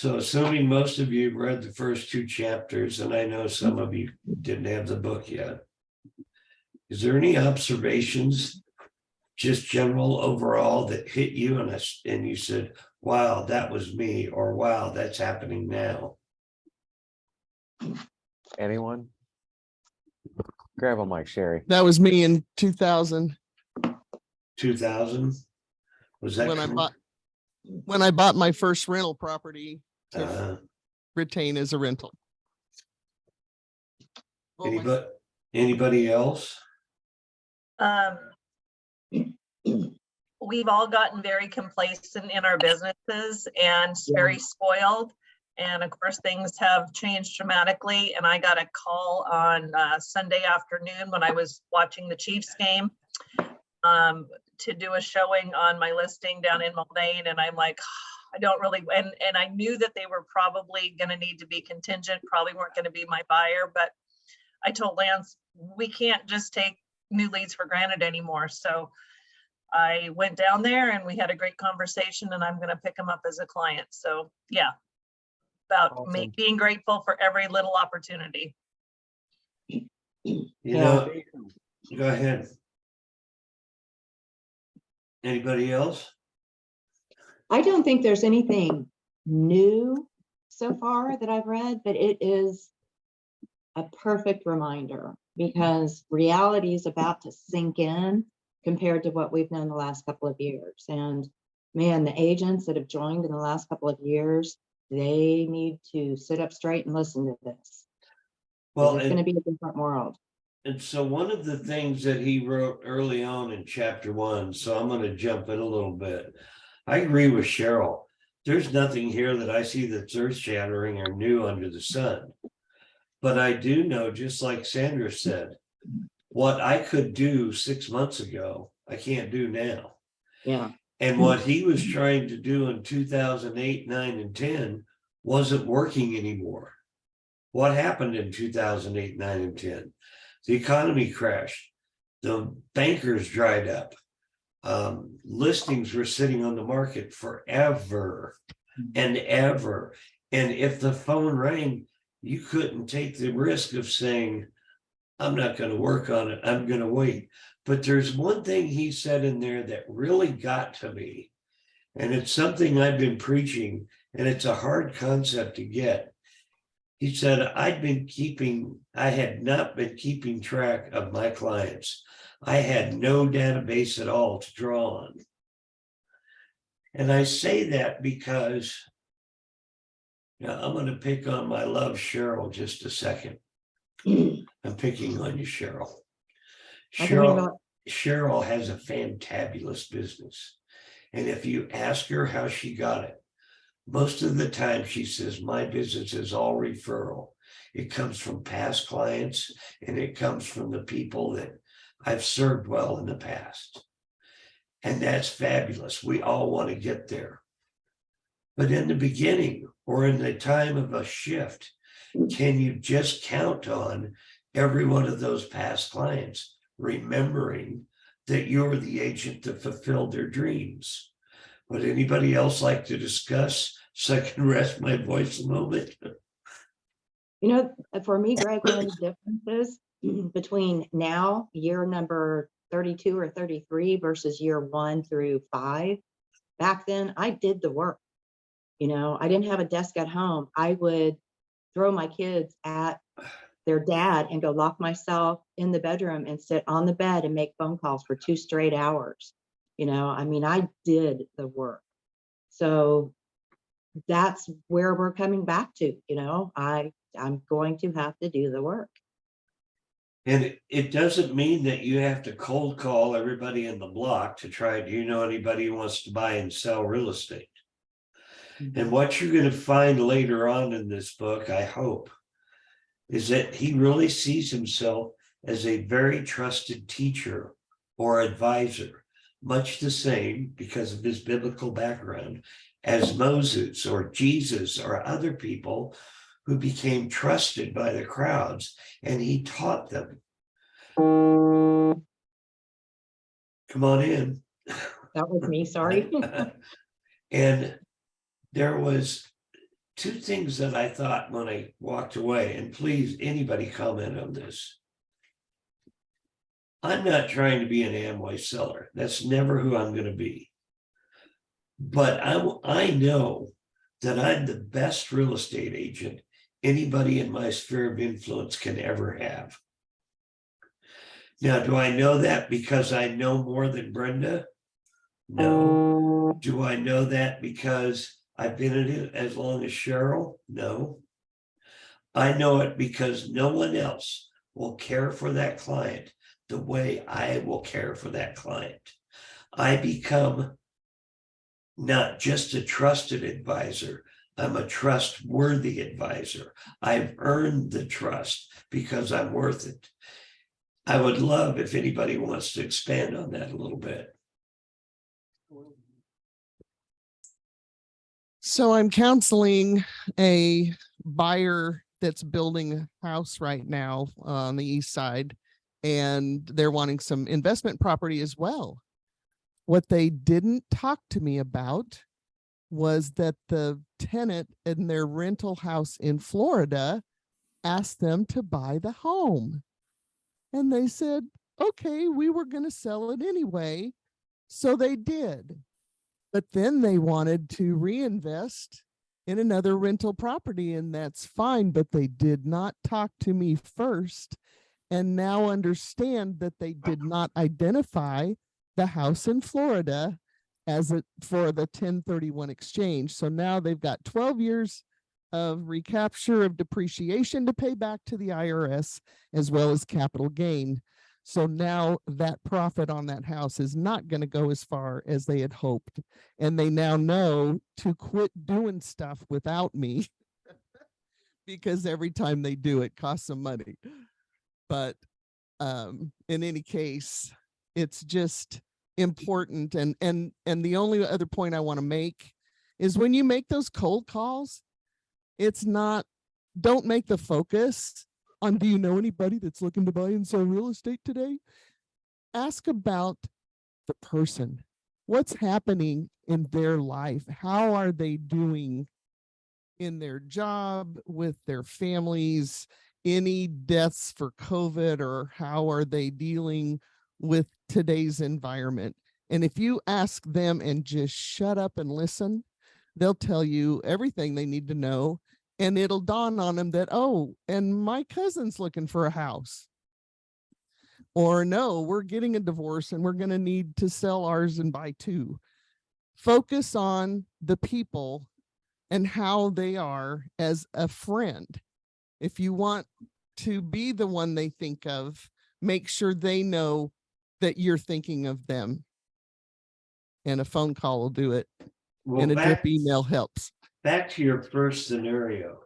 So assuming most of you read the first two chapters, and I know some of you didn't have the book yet, is there any observations, just general overall, that hit you and you said, wow, that was me, or wow, that's happening now? Anyone? Grab a mic, Sherry. That was me in 2000 2000? Was that when I bought my first rental property to uh, retain as a rental. anybody else? We've all gotten very complacent in our businesses and very spoiled. And of course, things have changed dramatically. And I got a call on Sunday afternoon when I was watching the Chiefs game to do a showing on my listing down in Mulvane. And I'm like, I don't really, and I knew that they were probably going to need to be contingent, probably weren't going to be my buyer. But I told Lance, we can't just take new leads for granted anymore. So I went down there and we had a great conversation, and I'm going to pick him up as a client. So yeah, about Awesome. being grateful for every little opportunity. You know, go ahead. Anybody else? I don't think there's anything new so far that I've read, but it is a perfect reminder because reality is about to sink in compared to what we've known the last couple of years. And man, the agents that have joined in the last couple of years, they need to sit up straight and listen to this. Well, it's going to be a different world. And so one of the things that he wrote early on in chapter 1, so I'm going to jump in a little bit. I agree with Cheryl. There's nothing here that I see that's earth-shattering or new under the sun. But I do know, just like Sandra said, what I could do 6 months ago, I can't do now. Yeah. And what he was trying to do in 2008, 9, and 10 wasn't working anymore. What happened in 2008, 9, and 10? The economy crashed. The bankers dried up. Listings were sitting on the market forever and ever. And if the phone rang, you couldn't take the risk of saying, I'm not going to work on it, I'm going to wait. But there's one thing he said in there that really got to me. And it's something I've been preaching, and it's a hard concept to get. He said, I had not been keeping track of my clients. I had no database at all to draw on. And I say that because, now I'm going to pick on my love Cheryl just a second. I'm picking on you, Cheryl. Cheryl has a fantabulous business. And if you ask her how she got it, most of the time she says, my business is all referral. It comes from past clients, and it comes from the people that I've served well in the past. And that's fabulous. We all want to get there. But in the beginning, or in the time of a shift, can you just count on every one of those past clients remembering that you're the agent that fulfilled their dreams? Would anybody else like to discuss, so I can rest my voice a moment? You know, for me, Greg, one of the differences between now, year number 32 or 33 versus year 1 through 5, back then I did the work. You know, I didn't have a desk at home. I would throw my kids at their dad and go lock myself in the bedroom and sit on the bed and make phone calls for 2 straight hours. You know, I mean, I did the work. So that's where we're coming back to, you know, I'm going to have to do the work. And it doesn't mean that you have to cold call everybody in the block to try, do you know anybody who wants to buy and sell real estate? And what you're going to find later on in this book, I hope, is that he really sees himself as a very trusted teacher or advisor, much the same because of his biblical background as Moses or Jesus or other people who became trusted by the crowds, and he taught them. Come on in. That was me, sorry. And there was, two things that I thought when I walked away, and please, anybody comment on this. I'm not trying to be an Amway seller. That's never who I'm going to be. But I know that I'm the best real estate agent anybody in my sphere of influence can ever have. Now, do I know that because I know more than Brenda? No. Do I know that because I've been in it as long as Cheryl? No. I know it because no one else will care for that client the way I will care for that client. I become not just a trusted advisor, I'm a trustworthy advisor. I've earned the trust because I'm worth it. I would love if anybody wants to expand on that a little bit. So I'm counseling a buyer that's building a house right now on the east side, and they're wanting some investment property as well. What they didn't talk to me about was that the tenant in their rental house in Florida asked them to buy the home. And they said, okay, we were going to sell it anyway. So they did. But then they wanted to reinvest in another rental property, and that's fine. But they did not talk to me first, and now understand that they did not identify the house in Florida as it for the 1031 exchange. So now they've got 12 years of recapture of depreciation to pay back to the IRS, as well as capital gain. So now that profit on that house is not going to go as far as they had hoped. And they now know to quit doing stuff without me because every time they do it costs some money. But in any case, it's just important. And the only other point I want to make is when you make those cold calls, it's not, don't make the focus on, do you know anybody that's looking to buy and sell real estate today? Ask about the person. What's happening in their life? How are they doing in their job, with their families? Any deaths for COVID, or how are they dealing with today's environment? And if you ask them and just shut up and listen, they'll tell you everything they need to know. And it'll dawn on them that, oh, and my cousin's looking for a house. Or no, we're getting a divorce and we're going to need to sell ours and buy two. Focus on the people and how they are as a friend. If you want to be the one they think of, make sure they know that you're thinking of them. And a phone call will do it. Well, And a drip email helps. Back to your first scenario.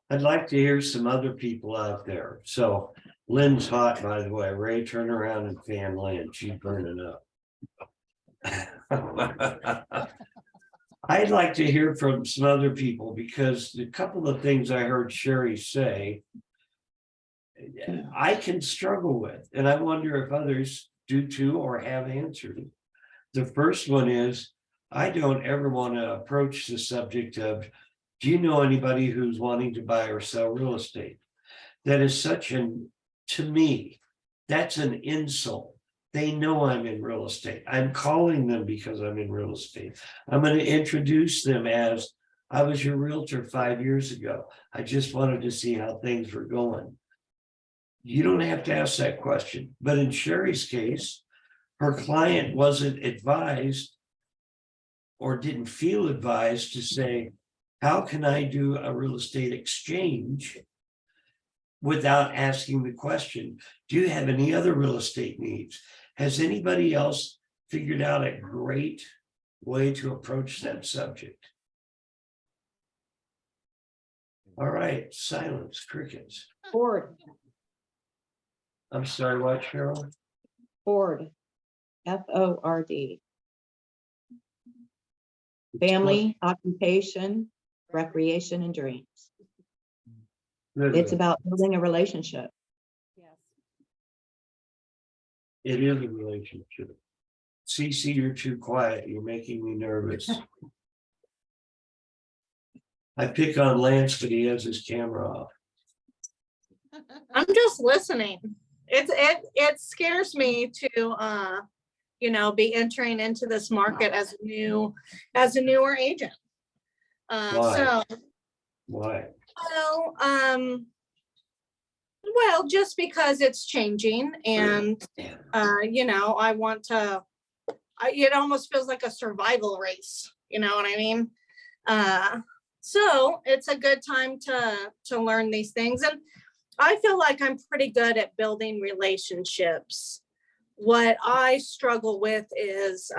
I'd like to hear some other people out there. So Lynn's hot, by the way. Ray, turn around and fan Lynn. She's burning up. I'd like to hear from some other people because a couple of things I heard Sherry say, I can struggle with, and I wonder if others do too or have answered it. The first one is, I don't ever want to approach the subject of, do you know anybody who's wanting to buy or sell real estate? That is such an, to me, that's an insult. They know I'm in real estate. I'm calling them because I'm in real estate. I'm going to introduce them as, I was your realtor 5 years ago. I just wanted to see how things were going. You don't have to ask that question. But in Sherry's case, her client wasn't advised or didn't feel advised to say, how can I do a real estate exchange without asking the question, do you have any other real estate needs? Has anybody else figured out a great way to approach that subject? All right, silence, crickets. Ford, I'm sorry, what, Cheryl? Ford, Ford. Family, occupation, recreation, and dreams. It's about building a relationship. It is a relationship. Cece, you're too quiet. You're making me nervous. I pick on Lance, but he has his camera off. I'm just listening. It scares me to be entering into this market as a newer agent. Why? So Why? well, just because it's changing and Damn. I want to. It almost feels like a survival race. You know what I mean? So it's a good time to learn these things. And I feel like I'm pretty good at building relationships. What I struggle with is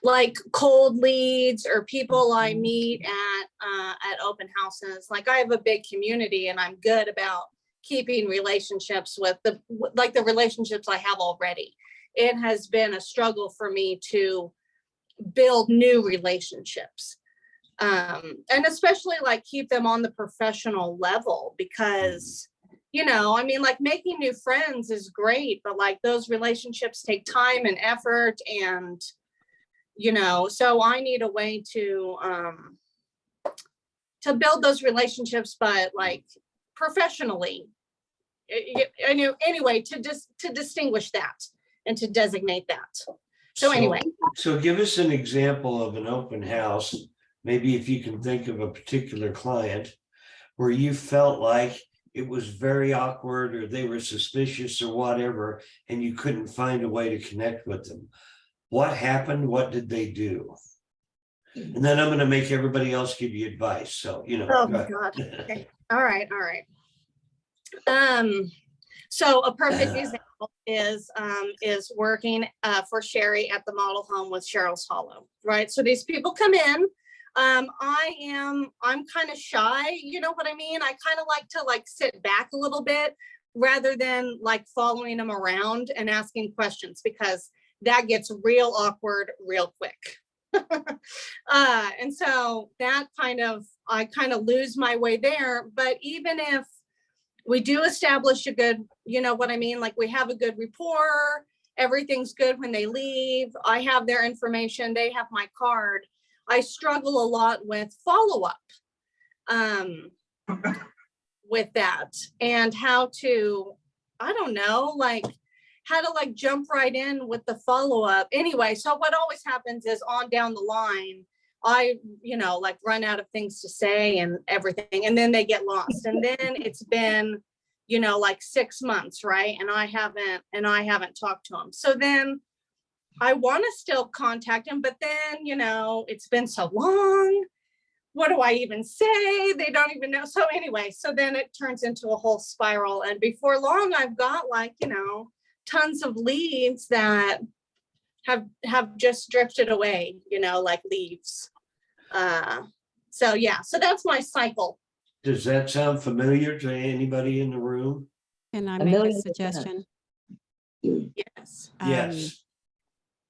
like cold leads or people I meet at open houses. Like I have a big community and I'm good about keeping relationships with the relationships I have already. It has been a struggle for me to build new relationships. And especially like keep them on the professional level because, like making new friends is great, but like those relationships take time and effort and, so I need a way to build those relationships, but like professionally, anyway, to distinguish that and to designate that. So anyway. So give us an example of an open house. Maybe if you can think of a particular client where you felt like it was very awkward or they were suspicious or whatever, and you couldn't find a way to connect with them. What happened? What did they do? And then I'm going to make everybody else give you advice. So, Oh my God. Okay. All right. So a perfect example is working for Sherry at the model home with Cheryl's Hollow, right? So these people come in. I'm kind of shy, you know what I mean? I kind of like to sit back a little bit rather than following them around and asking questions because that gets real awkward real quick. And so that I kind of lose my way there. But even if we do establish a good, you know what I mean? Like we have a good rapport, everything's good when they leave. I have their information, they have my card. I struggle a lot with follow-up with that and how to, I don't know, how to jump right in with the follow-up. Anyway, so what always happens is on down the line, I, run out of things to say and everything, and then they get lost. And then it's been, 6 months, right? And I haven't talked to them. So then I want to still contact him, but then, it's been so long. What do I even say? They don't even know. So anyway, so then it turns into a whole spiral. And before long, I've got tons of leads that have just drifted away, like leaves. So yeah, so that's my cycle. Does that sound familiar to anybody in the room? Can I A make a million suggestion? Yes. Yes.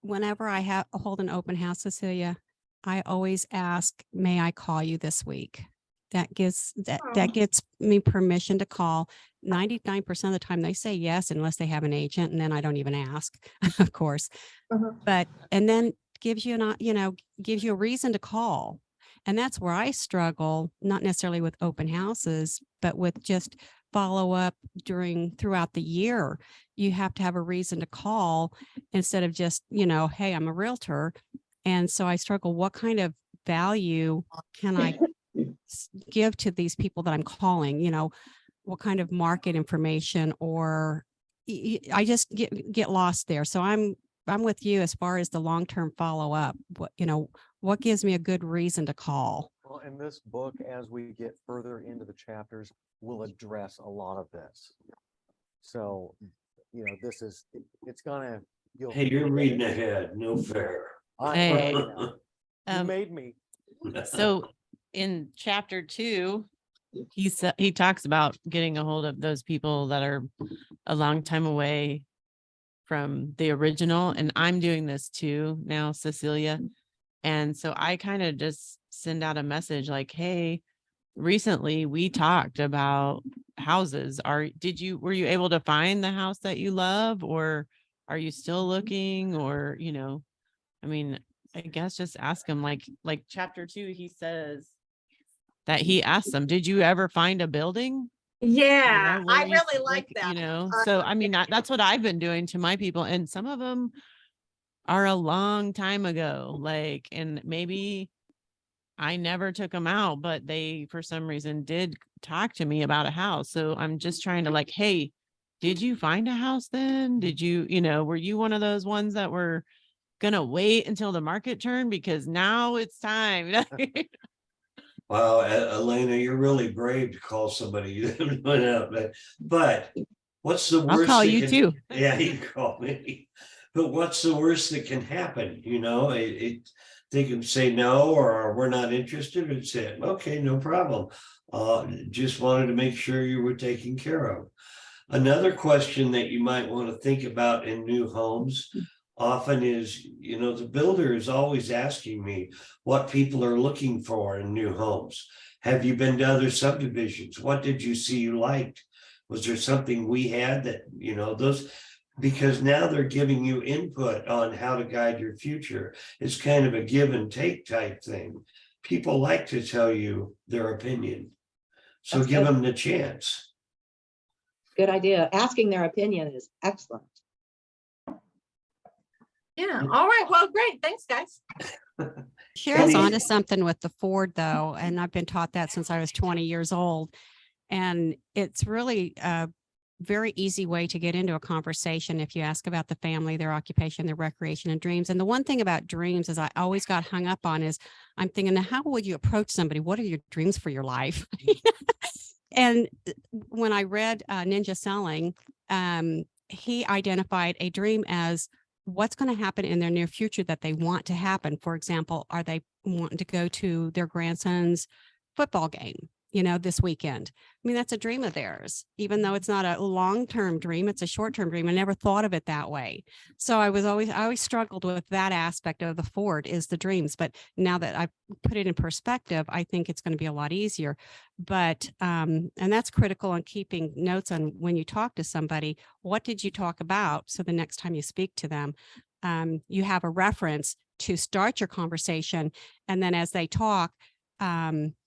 Whenever I hold an open house, Cecilia, I always ask, may I call you this week? That gets me permission to call. 99% of the time they say yes, unless they have an agent, and then I don't even ask, of course. But and then gives you a reason to call. And that's where I struggle, not necessarily with open houses, but with just follow up throughout the year. You have to have a reason to call instead of just, hey, I'm a realtor. And so I struggle. What kind of value can I give to these people that I'm calling? What kind of market information, or I just get lost there. So I'm with you as far as the long-term follow-up. What gives me a good reason to call? Well, in this book, as we get further into the chapters, we'll address a lot of this. So, it's gonna. Hey, you're reading ahead. No fair. Hey. You made me. So in chapter 2, he talks about getting a hold of those people that are a long time away from the original. And I'm doing this too now, Cecilia. And so I kind of just send out a message like, hey, recently we talked about houses. Were you able to find the house that you love, or are you still looking? Or, I guess just ask him like chapter 2, he says that he asked them, did you ever find a building? Yeah, Where I you really like that. so I mean, that's what I've been doing to my people, and some of them are a long time ago, like, and maybe I never took them out, but they, for some reason, did talk to me about a house. So I'm just trying to like, hey, did you find a house then? Did you, were you one of those ones that were gonna wait until the market turned? Because now it's time. Wow, Elena, you're really brave to call somebody you haven't went out, but what's the I'll worst? call that you can- too. Yeah, you call me. But what's the worst that can happen? They can say no, or we're not interested, and say, okay, no problem. Just wanted to make sure you were taken care of. Another question that you might want to think about in new homes often is, the builder is always asking me what people are looking for in new homes. Have you been to other subdivisions? What did you see you liked? Was there something we had that, those, because now they're giving you input on how to guide your future. It's kind of a give and take type thing. People like to tell you their opinion. So That's give good. them the chance. Good idea. Asking their opinion is excellent. Yeah, all right, well, great, thanks, guys. Cheryl's Any- onto something with the Ford though, and I've been taught that since I was 20 years old. And it's really a very easy way to get into a conversation if you ask about the family, their occupation, their recreation and dreams. And the one thing about dreams is I always got hung up on is I'm thinking, now, how would you approach somebody? What are your dreams for your life? And when I read Ninja Selling, he identified a dream as what's going to happen in their near future that they want to happen. For example, are they wanting to go to their grandson's football game, this weekend? I mean, that's a dream of theirs, even though it's not a long-term dream, it's a short-term dream. I never thought of it that way. So I always struggled with that aspect of the Ford is the dreams. But now that I've put it in perspective, I think it's going to be a lot easier. But, and that's critical in keeping notes on when you talk to somebody, what did you talk about? So the next time you speak to them, you have a reference to start your conversation. And then as they talk,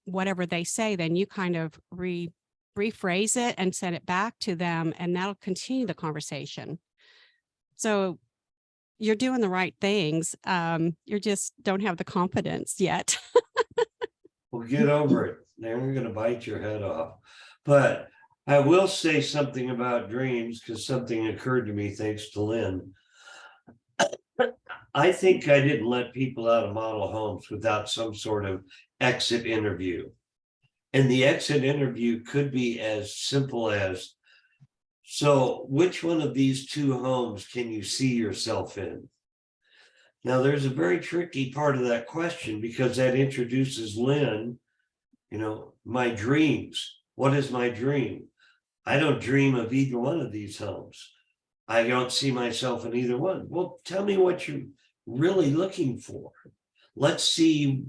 whatever they say, then you kind of rephrase it and send it back to them, and that'll continue the conversation. So you're doing the right things. You just don't have the confidence yet. Well, get over it. They're gonna bite your head off. But I will say something about dreams, because something occurred to me thanks to Lynn. I think I didn't let people out of model homes without some sort of exit interview. And the exit interview could be as simple as, so which one of these two homes can you see yourself in? Now, there's a very tricky part of that question, because that introduces Lynn, my dreams. What is my dream? I don't dream of either one of these homes. I don't see myself in either one. Well, tell me what you're really looking for. Let's see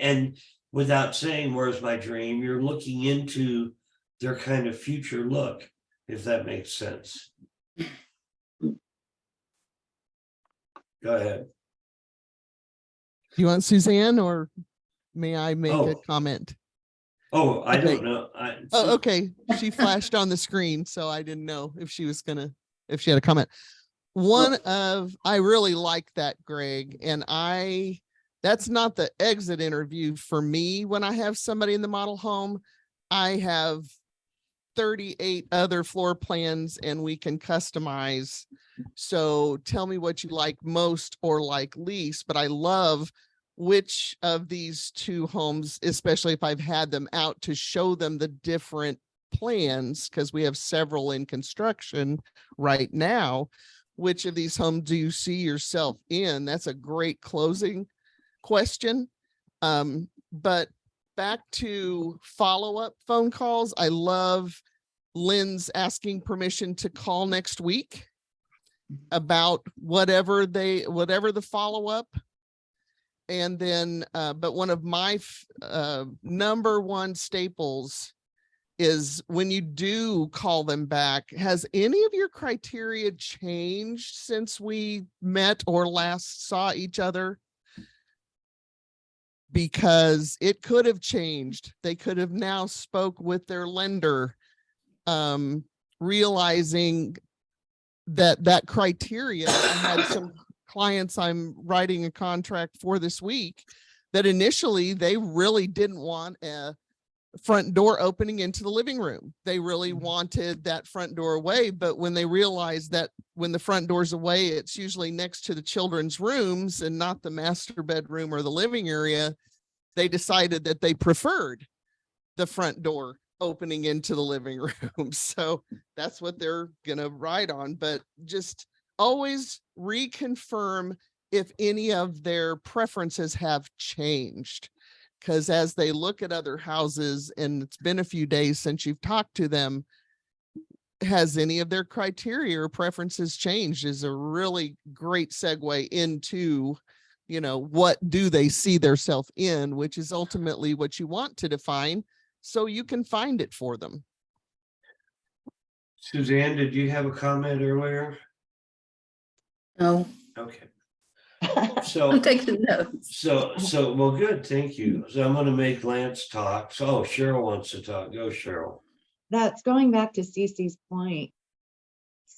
and without saying, where's my dream, you're looking into their kind of future look, if that makes sense. Go ahead. Do you want Suzanne or may I make a Oh. comment? Oh, I Okay. don't know. Oh, okay. She flashed on the screen, so I didn't know if she had a comment. I really like that, Greg, and that's not the exit interview for me. When I have somebody in the model home, I have 38 other floor plans and we can customize. So tell me what you like most or like least, but I love which of these two homes, especially if I've had them out to show them the different plans, because we have several in construction right now. Which of these homes do you see yourself in? That's a great closing question. But back to follow-up phone calls. I love Lynn's asking permission to call next week about whatever the follow-up. And then, but one of my number one staples is when you do call them back, has any of your criteria changed since we met or last saw each other? because it could have changed. They could have now spoke with their lender, realizing that criteria. I had some clients I'm writing a contract for this week that initially they really didn't want a front door opening into the living room. They really wanted that front door away, but when they realized that when the front door's away, it's usually next to the children's rooms and not the master bedroom or the living area, they decided that they preferred the front door opening into the living room. So that's what they're gonna ride on, but just always reconfirm if any of their preferences have changed. Because as they look at other houses, and it's been a few days since you've talked to them, has any of their criteria or preferences changed is a really great segue into, you know, what do they see theirself in, which is ultimately what you want to define so you can find it for them. Suzanne, did you have a comment earlier? No, Okay, I'm so, taking notes. well, good, thank you. So I'm gonna make Lance talk. So, oh, Cheryl wants to talk. Go, Cheryl. That's going back to Cece's point.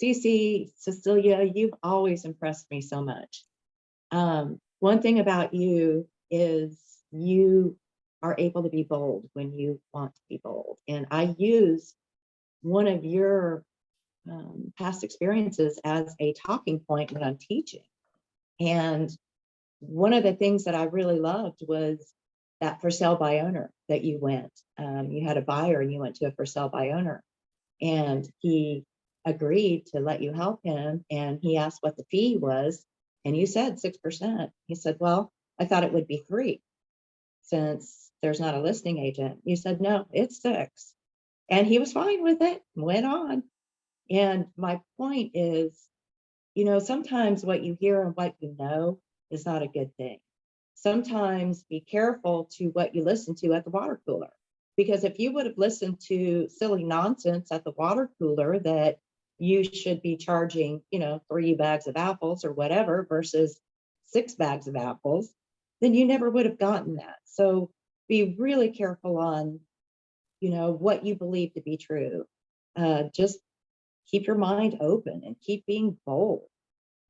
Cece, Cecilia, you've always impressed me so much. One thing about you is you are able to be bold when you want to be bold. And I use one of your past experiences as a talking point when I'm teaching. And one of the things that I really loved was that for sale by owner that you went. You had a buyer and you went to a for sale by owner. And he agreed to let you help him. And he asked what the fee was. And you said 6%. He said, well, I thought it would be 3 since there's not a listing agent. You said, no, it's 6. And he was fine with it, went on. And my point is, you know, sometimes what you hear and what you know is not a good thing. Sometimes be careful to what you listen to at the water cooler. Because if you would have listened to silly nonsense at the water cooler that you should be charging, you know, 3 bags of apples or whatever versus 6 bags of apples, then you never would have gotten that. So be really careful on, you know, what you believe to be true. Just keep your mind open and keep being bold.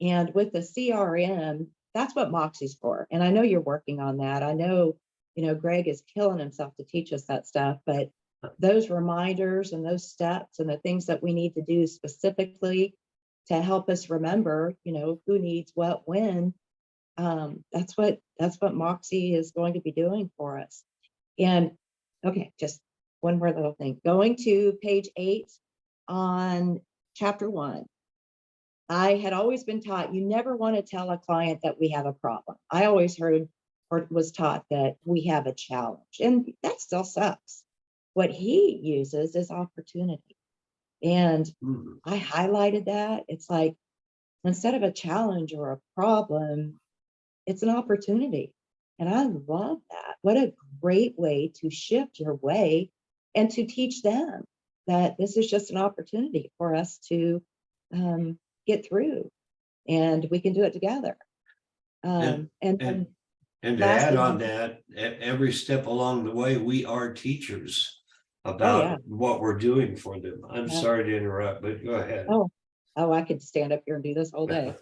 And with the CRM, that's what Moxie's for. And I know you're working on that. I know, you know, Greg is killing himself to teach us that stuff, but those reminders and those steps and the things that we need to do specifically to help us remember, you know, who needs what when, that's what Moxie is going to be doing for us. And okay, just one more little thing. Going to page 8 on chapter 1. I had always been taught you never want to tell a client that we have a problem. I always heard or was taught that we have a challenge, and that still sucks. What he uses is opportunity. And I highlighted that. It's like, instead of a challenge or a problem, it's an opportunity. And I love that. What a great way to shift your way and to teach them that this is just an opportunity for us to get through, and we can do it together. And then And to lastly, add on that, every step along the way, we are teachers yeah. about what we're doing for them. I'm Yeah. sorry to interrupt, but go ahead. Oh, I could stand up here and do this all day.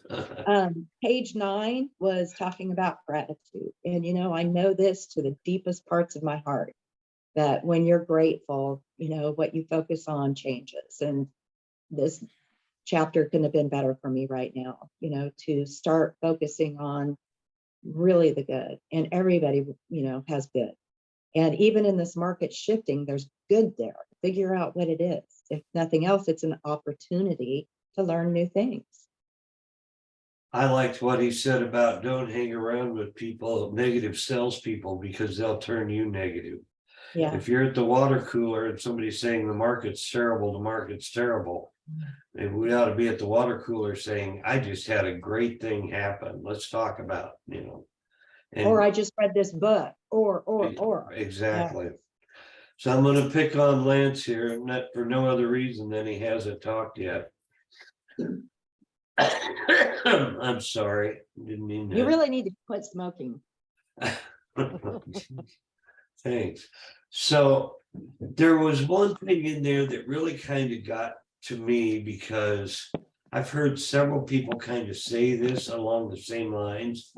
Page 9 was talking about gratitude. And, you know, I know this to the deepest parts of my heart, that when you're grateful, you know, what you focus on changes. And this chapter couldn't have been better for me right now, you know, to start focusing on really the good. And everybody, you know, has good. And even in this market shifting, there's good there. Figure out what it is. If nothing else, it's an opportunity to learn new things. I liked what he said about don't hang around with people, negative salespeople, because they'll turn you negative. Yeah. If you're at the water cooler and somebody's saying the market's terrible, the market's terrible, and we ought to be at the water cooler saying, I just had a great thing happen. Let's talk about, you know. Or I just read this book, or. Exactly. So I'm gonna pick on Lance here, not for no other reason than he hasn't talked yet. I'm sorry, didn't mean You that. really need to quit smoking. Thanks. So there was one thing in there that really kind of got to me because I've heard several people kind of say this along the same lines.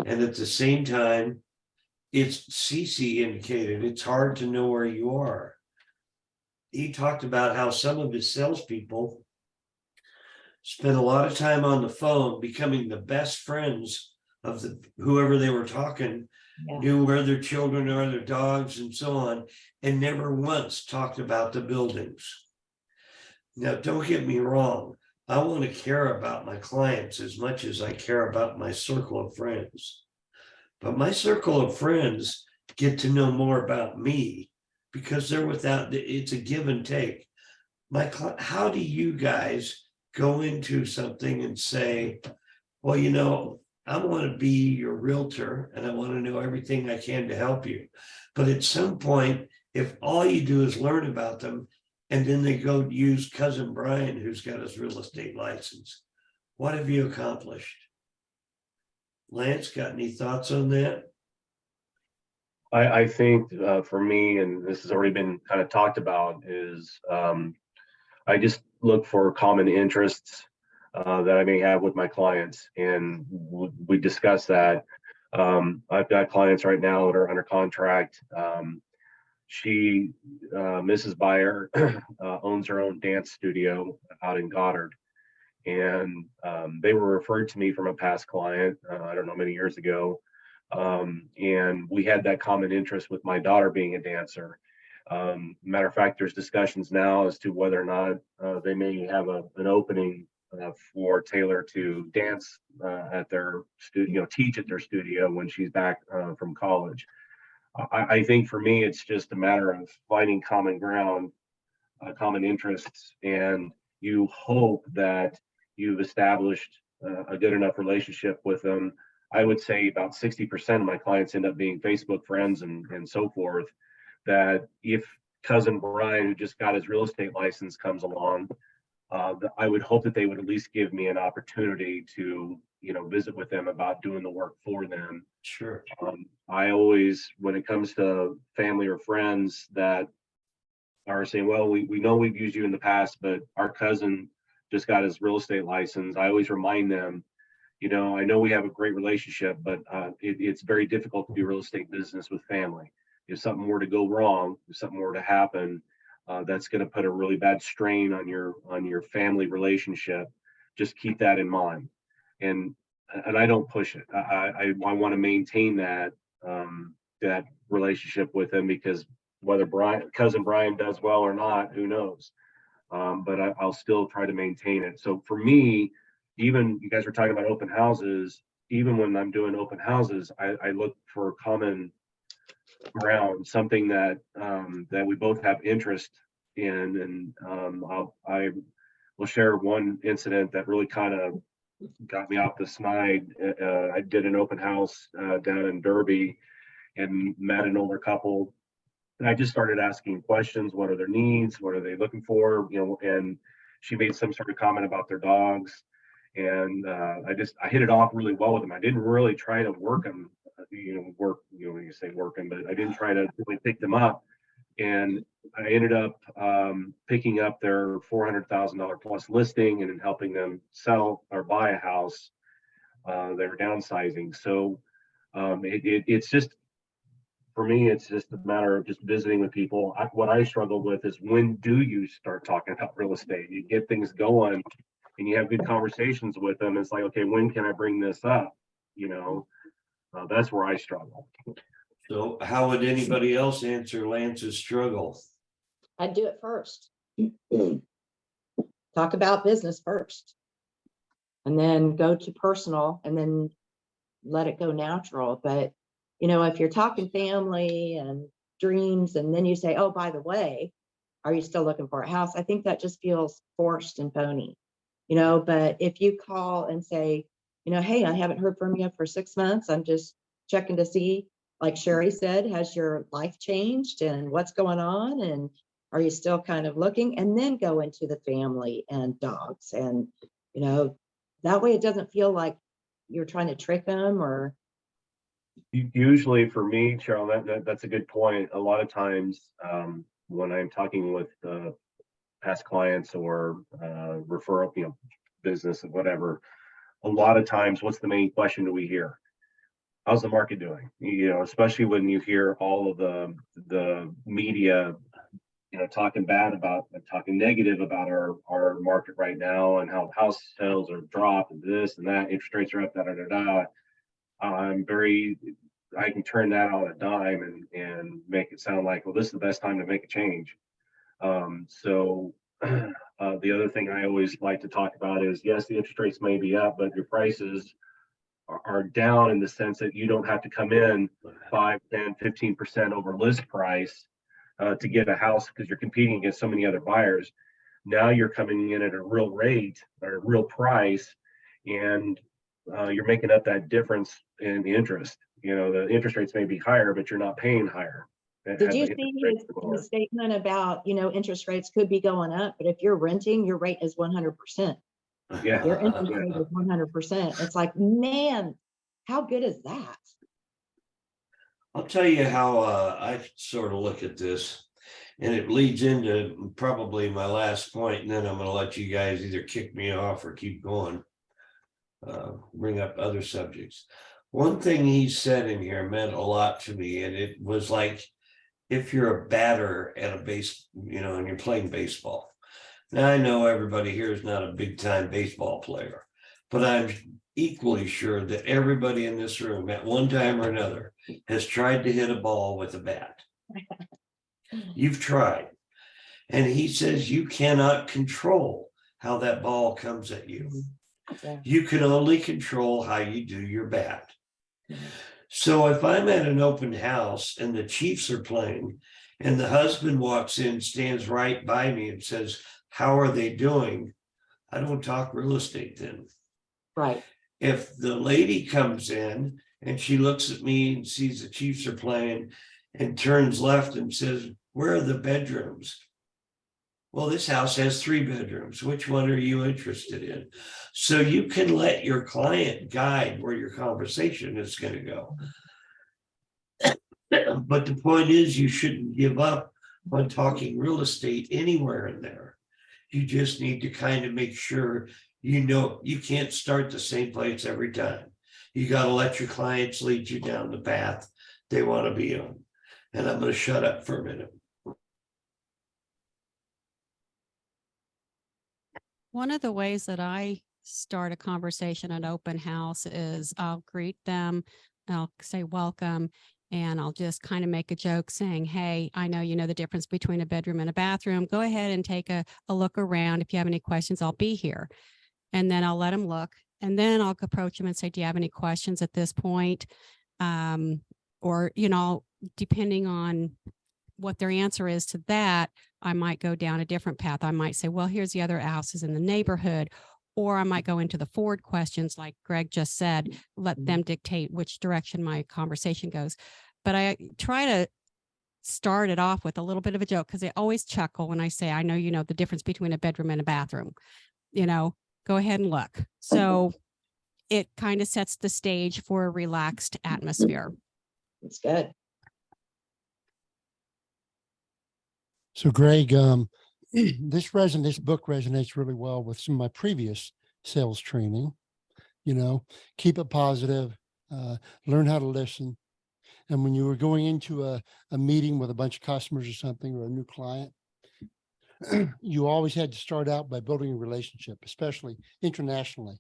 And at the same time, it's Cece indicated, it's hard to know where you are. He talked about how some of his salespeople spent a lot of time on the phone becoming the best friends of the whoever they were talking, Yeah. knew where their children are, their dogs and so on, and never once talked about the buildings. Now, don't get me wrong. I want to care about my clients as much as I care about my circle of friends. But my circle of friends get to know more about me because they're without, it's a give and take. How do you guys go into something and say, well, you know, I want to be your realtor and I want to know everything I can to help you. But at some point, if all you do is learn about them and then they go use cousin Brian, who's got his real estate license, what have you accomplished? Lance, got any thoughts on that? I think for me, and this has already been kind of talked about, is I just look for common interests that I may have with my clients, and we discuss that. I've got clients right now that are under contract. Mrs. Byer, owns her own dance studio out in Goddard, and they were referred to me from a past client, I don't know, many years ago. And we had that common interest with my daughter being a dancer. Matter of fact, there's discussions now as to whether or not they may have an opening for Taylor to dance at their studio, teach at their studio when she's back from college. I think for me, it's just a matter of finding common ground, common interests, and you hope that you've established a good enough relationship with them. I would say about 60% of my clients end up being Facebook friends and so forth, that if cousin Brian, who just got his real estate license, comes along, I would hope that they would at least give me an opportunity to, visit with them about doing the work for them. Sure. I always, when it comes to family or friends that are saying, well, we know we've used you in the past, but our cousin just got his real estate license, I always remind them, I know we have a great relationship, but it's very difficult to do real estate business with family. If something were to go wrong, if something were to happen, that's going to put a really bad strain on your family relationship. Just keep that in mind. And I don't push it. I want to maintain that relationship with him, because whether cousin Brian does well or not, who knows? But I'll still try to maintain it. So for me, even you guys were talking about open houses, even when I'm doing open houses, I look for common ground, something that we both have interest in. And I will share one incident that really kind of got me off the snide. I did an open house down in Derby and met an older couple. And I just started asking questions. What are their needs? What are they looking for? And she made some sort of comment about their dogs. And I hit it off really well with them. I didn't really try to work them, when you say working, but I didn't try to really pick them up. And I ended up picking up their $400,000 plus listing and helping them sell or buy a house. They were downsizing. So it's just, for me, it's just a matter of just visiting with people. What I struggle with is, when do you start talking about real estate? You get things going and you have good conversations with them. It's like, okay, when can I bring this up? That's where I struggle. So how would anybody else answer Lance's struggle? I'd do it first. Talk about business first. And then go to personal and then let it go natural. But, if you're talking family and dreams, and then you say, oh, by the way, are you still looking for a house? I think that just feels forced and phony, but if you call and say, hey, I haven't heard from you for 6 months. I'm just checking to see, like Sherry said, has your life changed and what's going on? And are you still kind of looking? And then go into the family and dogs. And, that way it doesn't feel like you're trying to trick them, or Usually for me, Cheryl, that's a good point. A lot of times, when I'm talking with past clients or referral, business or whatever, a lot of times, what's the main question do we hear? How's the market doing? Especially when you hear all of the media, talking negative about our market right now and how house sales are dropped and this and that, interest rates are up, da da da da. I can turn that on a dime and make it sound like, well, this is the best time to make a change. So the other thing I always like to talk about is, yes, the interest rates may be up, but your prices are down in the sense that you don't have to come in 5, 10, 15% over list price to get a house because you're competing against so many other buyers. Now you're coming in at a real rate or a real price, and you're making up that difference in the interest. The interest rates may be higher, but you're not paying higher. Did you see his statement about, interest rates could be going up, but if you're renting, your rate is 100%. Yeah. Your interest rate is 100%. It's like, man, how good is that? I'll tell you how I sort of look at this, and it leads into probably my last point, and then I'm going to let you guys either kick me off or keep going, bring up other subjects. One thing he said in here meant a lot to me, and it was like, if you're a batter at a base, and you're playing baseball. Now, I know everybody here is not a big time baseball player, but I'm equally sure that everybody in this room at one time or another has tried to hit a ball with a bat. You've tried. And he says you cannot control how that ball comes at you. Yeah. You can only control how you do your bat. So if I'm at an open house and the Chiefs are playing and the husband walks in, stands right by me and says, how are they doing? I don't talk real estate then. Right. If the lady comes in and she looks at me and sees the Chiefs are playing and turns left and says, where are the bedrooms? Well, this house has 3 bedrooms. Which one are you interested in? So you can let your client guide where your conversation is going to go. But the point is, you shouldn't give up on talking real estate anywhere in there. You just need to kind of make sure you can't start the same place every time. You got to let your clients lead you down the path they want to be on. And I'm going to shut up for a minute. One of the ways that I start a conversation at open house is I'll greet them, I'll say welcome, and I'll just kind of make a joke saying, hey, I know you know the difference between a bedroom and a bathroom. Go ahead and take a look around. If you have any questions, I'll be here. And then I'll let them look. And then I'll approach them and say, do you have any questions at this point? Or, depending on what their answer is to that, I might go down a different path. I might say, well, here's the other houses in the neighborhood. Or I might go into the forward questions, like Greg just said, let them dictate which direction my conversation goes. But I try to start it off with a little bit of a joke because they always chuckle when I say, I know you know the difference between a bedroom and a bathroom. Go ahead and look. So it kind of sets the stage for a relaxed atmosphere. It's good. So Greg, this book resonates really well with some of my previous sales training. Keep it positive, learn how to listen. And when you were going into a meeting with a bunch of customers or something, or a new client, you always had to start out by building a relationship, especially internationally.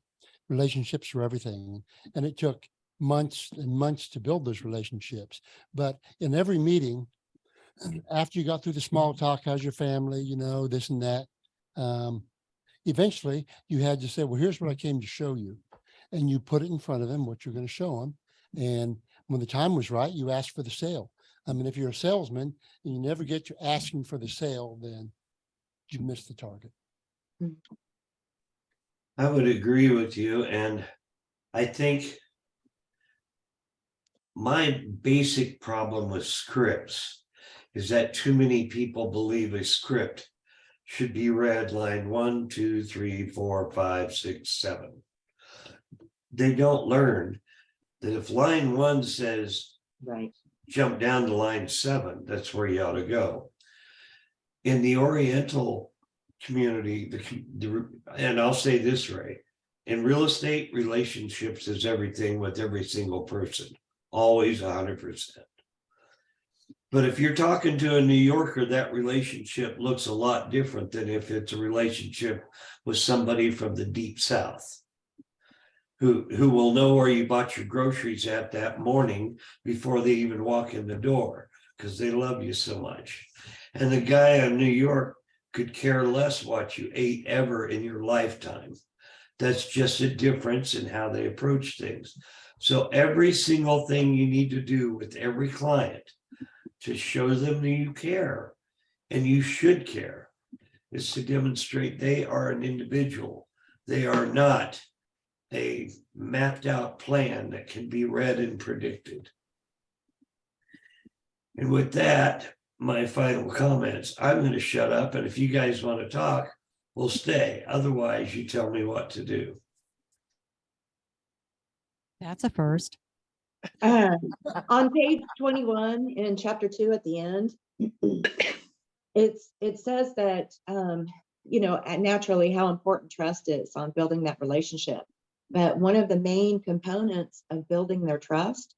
Relationships are everything. And it took months and months to build those relationships. But in every meeting, after you got through the small talk, how's your family, this and that, eventually you had to say, well, here's what I came to show you. And you put it in front of them, what you're going to show them. And when the time was right, you asked for the sale. I mean, if you're a salesman and you never get to asking for the sale, then you missed the target. I would agree with you. And I think my basic problem with scripts is that too many people believe a script should be read line 1, 2, 3, 4, 5, 6, 7. They don't learn that if line 1 says Right. jump down to line 7, that's where you ought to go. In the Oriental community, and I'll say this, Ray, in real estate, relationships is everything with every single person, always 100%. But if you're talking to a New Yorker, that relationship looks a lot different than if it's a relationship with somebody from the deep South, who will know where you bought your groceries at that morning before they even walk in the door, because they love you so much. And the guy in New York could care less what you ate ever in your lifetime. That's just a difference in how they approach things. So every single thing you need to do with every client to show them that you care, and you should care, is to demonstrate they are an individual. They are not a mapped out plan that can be read and predicted. And with that, my final comments, I'm going to shut up. And if you guys want to talk, we'll stay. Otherwise, you tell me what to do. That's a first. On page 21 in chapter 2 at the end, it says that, naturally how important trust is on building that relationship. But one of the main components of building their trust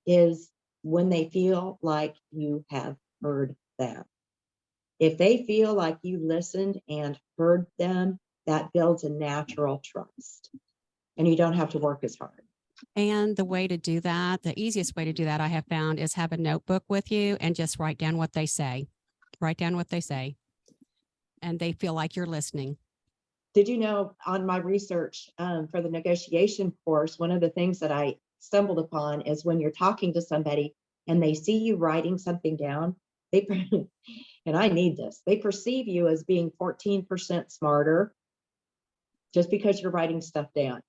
is when they feel like you have heard them. If they feel like you listened and heard them, that builds a natural trust. And you don't have to work as hard. And the way to do that, the easiest way to do that I have found is have a notebook with you and just write down what they say. Write down what they say. And they feel like you're listening. Did you know, on my research for the negotiation course, one of the things that I stumbled upon is when you're talking to somebody and they see you writing something down, and I need this, they perceive you as being 14% smarter just because you're writing stuff down.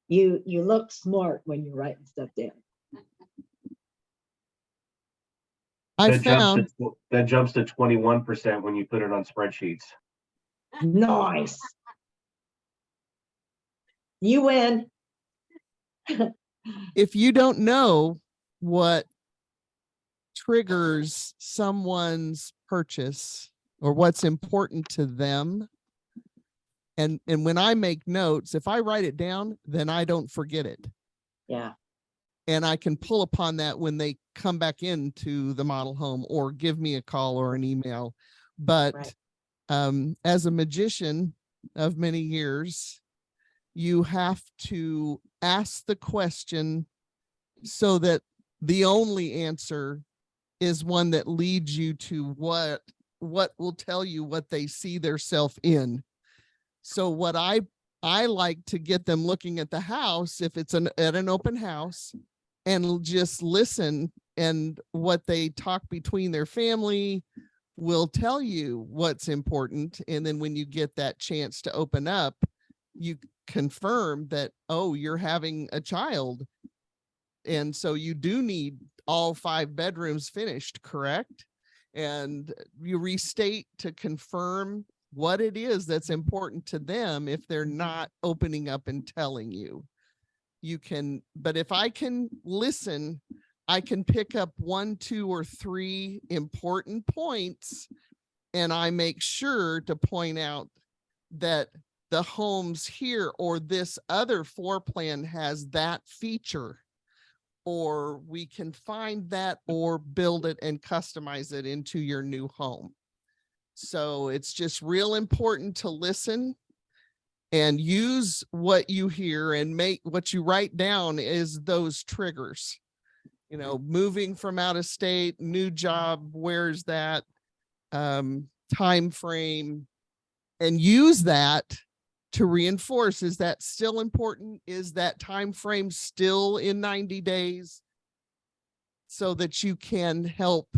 You look smart when you're writing stuff down. I That found, jumps to 21% when you put it on spreadsheets. Nice. You win. if you don't know what triggers someone's purchase or what's important to them, and when I make notes, if I write it down, then I don't forget it. Yeah. And I can pull upon that when they come back into the model home or give me a call or an email. But Right. As a magician of many years, you have to ask the question so that the only answer is one that leads you to what will tell you what they see their self in. So what I like to get them looking at the house, if it's at an open house, and just listen, and what they talk between their family will tell you what's important. And then when you get that chance to open up, you confirm that, oh, you're having a child. And so you do need all 5 bedrooms finished, correct? And you restate to confirm what it is that's important to them if they're not opening up and telling you. You can, but if I can listen, I can pick up 1, 2, or 3 important points, and I make sure to point out that the homes here or this other floor plan has that feature, or we can find that or build it and customize it into your new home. So it's just real important to listen and use what you hear, and make what you write down is those triggers. You know, moving from out of state, new job, where's that time frame, and use that to reinforce. Is that still important? Is that time frame still in 90 days? So that you can help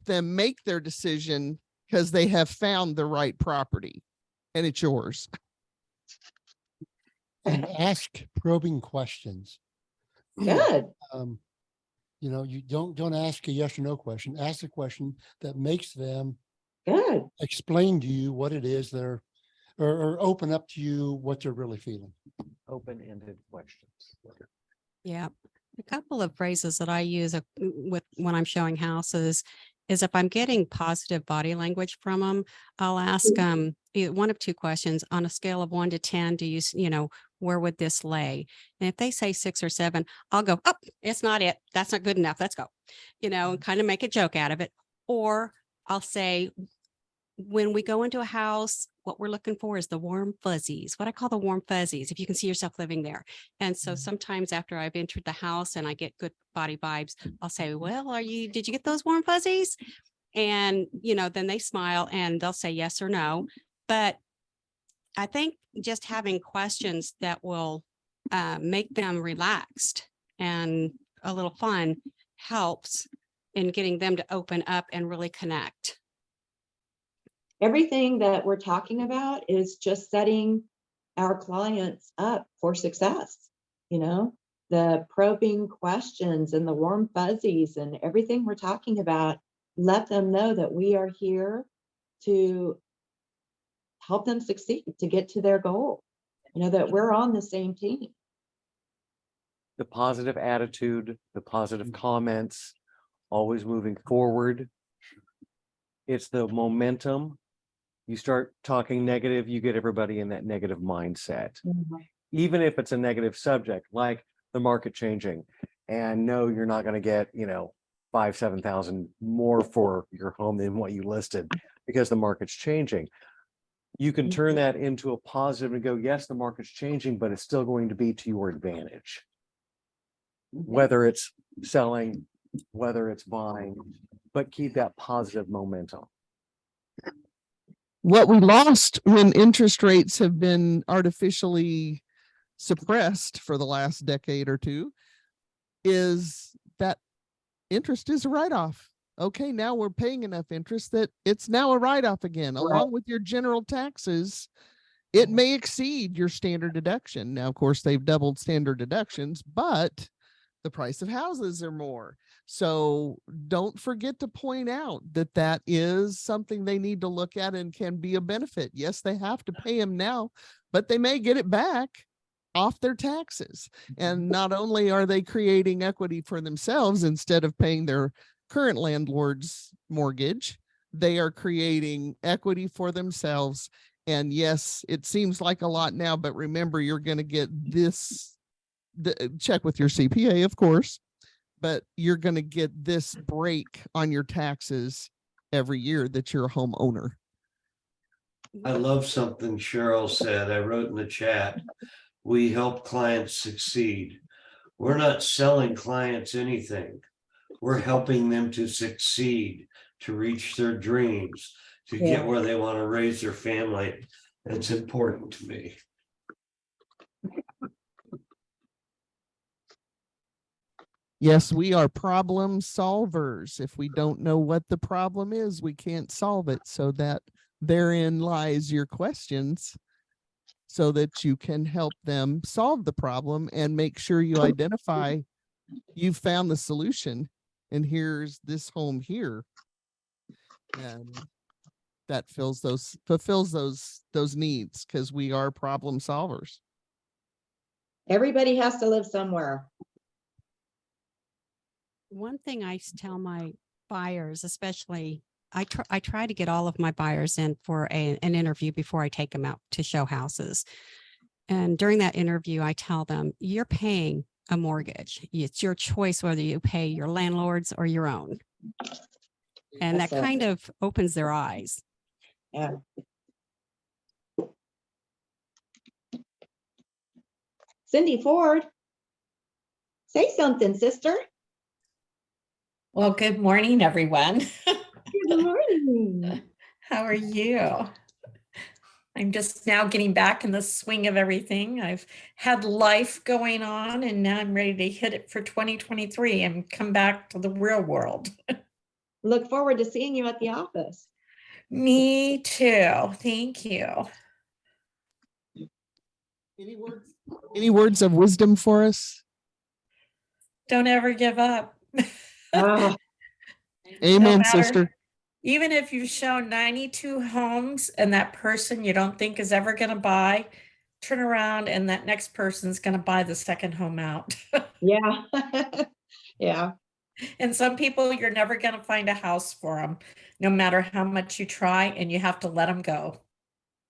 them make their decision because they have found the right property and it's yours. And ask probing questions. Good. You don't ask a yes or no question. Ask a question that makes them Good. explain to you what it is they're, or open up to you what they're really feeling. Open-ended questions. Yeah, a couple of phrases that I use with when I'm showing houses is if I'm getting positive body language from them, I'll ask them one of two questions on a scale of 1 to 10. Do you know, where would this lay? And if they say 6 or 7, I'll go, oh, it's not it. That's not good enough. Let's go, and kind of make a joke out of it. Or I'll say, when we go into a house, what we're looking for is the warm fuzzies, what I call the warm fuzzies, if you can see yourself living there. And so sometimes after I've entered the house and I get good body vibes, I'll say, well, did you get those warm fuzzies? And, then they smile and they'll say yes or no. But I think just having questions that will make them relaxed and a little fun helps in getting them to open up and really connect. Everything that we're talking about is just setting our clients up for success. The probing questions and the warm fuzzies and everything we're talking about, let them know that we are here to help them succeed, to get to their goal, that we're on the same team. The positive attitude, the positive comments, always moving forward. It's the momentum. You start talking negative, you get everybody in that negative mindset. Even if it's a negative subject, like the market changing, and no, you're not going to get, 5,000-7,000 more for your home than what you listed because the market's changing. You can turn that into a positive and go, yes, the market's changing, but it's still going to be to your advantage. Whether it's selling, whether it's buying, but keep that positive momentum. What we lost when interest rates have been artificially suppressed for the last decade or two is that interest is a write-off. Okay, now we're paying enough interest that it's now a write-off again, along with your general taxes. It may exceed your standard deduction. Now, of course, they've doubled standard deductions, but the price of houses are more. So don't forget to point out that that is something they need to look at and can be a benefit. Yes, they have to pay them now, but they may get it back off their taxes. And not only are they creating equity for themselves instead of paying their current landlord's mortgage, they are creating equity for themselves. And yes, it seems like a lot now, but remember, you're going to get this, check with your CPA, of course, but you're going to get this break on your taxes every year that you're a homeowner. I love something Cheryl said. I wrote in the chat, we help clients succeed. We're not selling clients anything. We're helping them to succeed, to reach their dreams, to get where they want to raise their family. That's important to me. Yes, we are problem solvers. If we don't know what the problem is, we can't solve it. So that therein lies your questions, so that you can help them solve the problem and make sure you identify you've found the solution and here's this home here. And that fulfills those needs, because we are problem solvers. Everybody has to live somewhere. One thing I tell my buyers, especially, I try to get all of my buyers in for an interview before I take them out to show houses. And during that interview, I tell them, you're paying a mortgage. It's your choice whether you pay your landlord's or your own. And that kind of opens their eyes. Yeah. Cindy Ford, say something, sister. Well, good morning, everyone. Good morning. How are you? I'm just now getting back in the swing of everything. I've had life going on, and now I'm ready to hit it for 2023 and come back to the real world. Look forward to seeing you at the office. Me too. Thank you. Any words of wisdom for us? Don't ever give up. Ah, Amen, matter- sister. Even if you've shown 92 homes and that person you don't think is ever going to buy, turn around and that next person's gonna buy the second home out. Yeah. Yeah. And some people, you're never gonna find a house for them, no matter how much you try, and you have to let them go.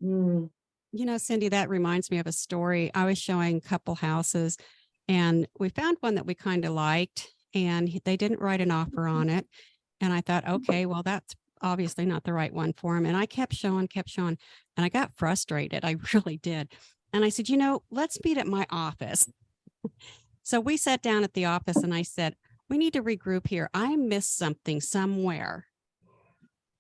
Mm, You know, Cindy, that reminds me of a story. I was showing a couple houses and we found one that we kind of liked and they didn't write an offer on it. And I thought, okay, well, that's obviously not the right one for him. And I kept showing, and I got frustrated. I really did. And I said, you know, let's meet at my office. So we sat down at the office and I said, we need to regroup here. I missed something somewhere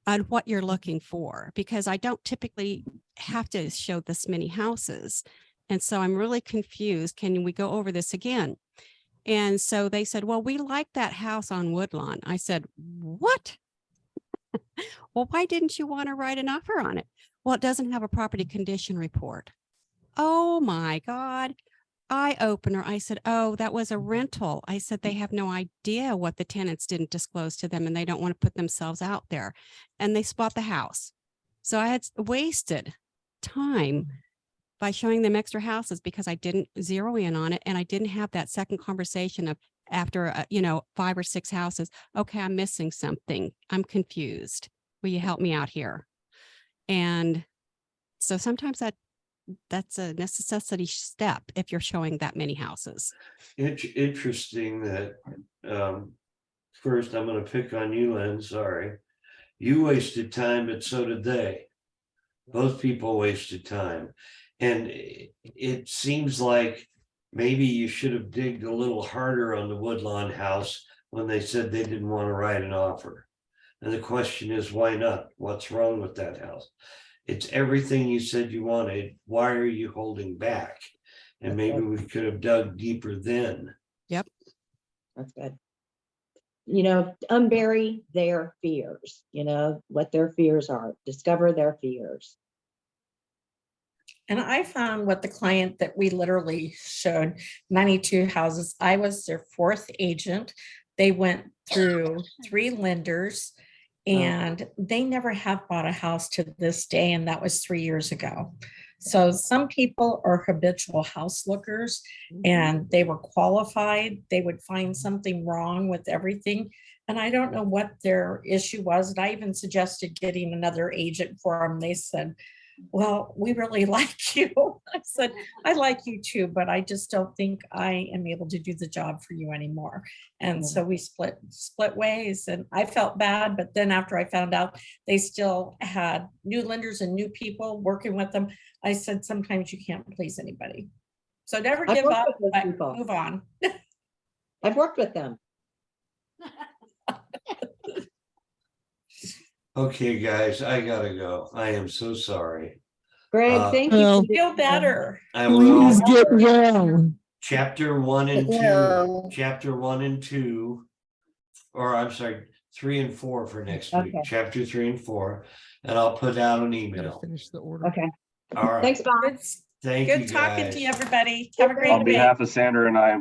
on what you're looking for, because I don't typically have to show this many houses. And so I'm really confused. Can we go over this again? And so they said, well, we like that house on Woodlawn. I said, what? Well, why didn't you want to write an offer on it? Well, it doesn't have a property condition report. Oh my God. Eye opener. I said, oh, that was a rental. I said, they have no idea what the tenants didn't disclose to them and they don't want to put themselves out there. And they bought the house. So I had wasted time by showing them extra houses because I didn't zero in on it. And I didn't have that second conversation of after, 5 or 6 houses. Okay, I'm missing something. I'm confused. Will you help me out here? And so sometimes that's a necessity step if you're showing that many houses. It's interesting that, first, I'm gonna pick on you, Lynn, sorry. You wasted time, but so did they. Both people wasted time. And it seems like maybe you should have digged a little harder on the Woodlawn house when they said they didn't want to write an offer. And the question is, why not? What's wrong with that house? It's everything you said you wanted. Why are you holding back? And maybe we could have dug deeper then. Yep. that's good. You know, unbury their fears, what their fears are, discover their fears. And I found with the client that we literally showed 92 houses. I was their 4th agent. They went through 3 lenders and they never have bought a house to this day. And that was 3 years ago. So some people are habitual house lookers and they were qualified. They would find something wrong with everything. And I don't know what their issue was. And I even suggested getting another agent for them. They said, well, we really like you. I said, I like you too, but I just don't think I am able to do the job for you anymore. And so we split ways and I felt bad. But then after I found out they still had new lenders and new people working with them, I said, sometimes you can't please anybody. So never I've give worked up, with those but people. move on. I've worked with them. Okay, guys, I gotta go. I am so sorry. Greg, thank you. Well, for doing Feel that. better. I will. please get well. Chapter 1 and 2, Well. chapter 1 and 2, or I'm sorry, 3 and 4 for next week, Okay. chapter 3 and 4, and I'll put out an Gotta email. finish the order. Okay, All right. thanks, Bob. Good Thank you, good talking to guys. you, everybody. Have a great On week. behalf of Sandra and I,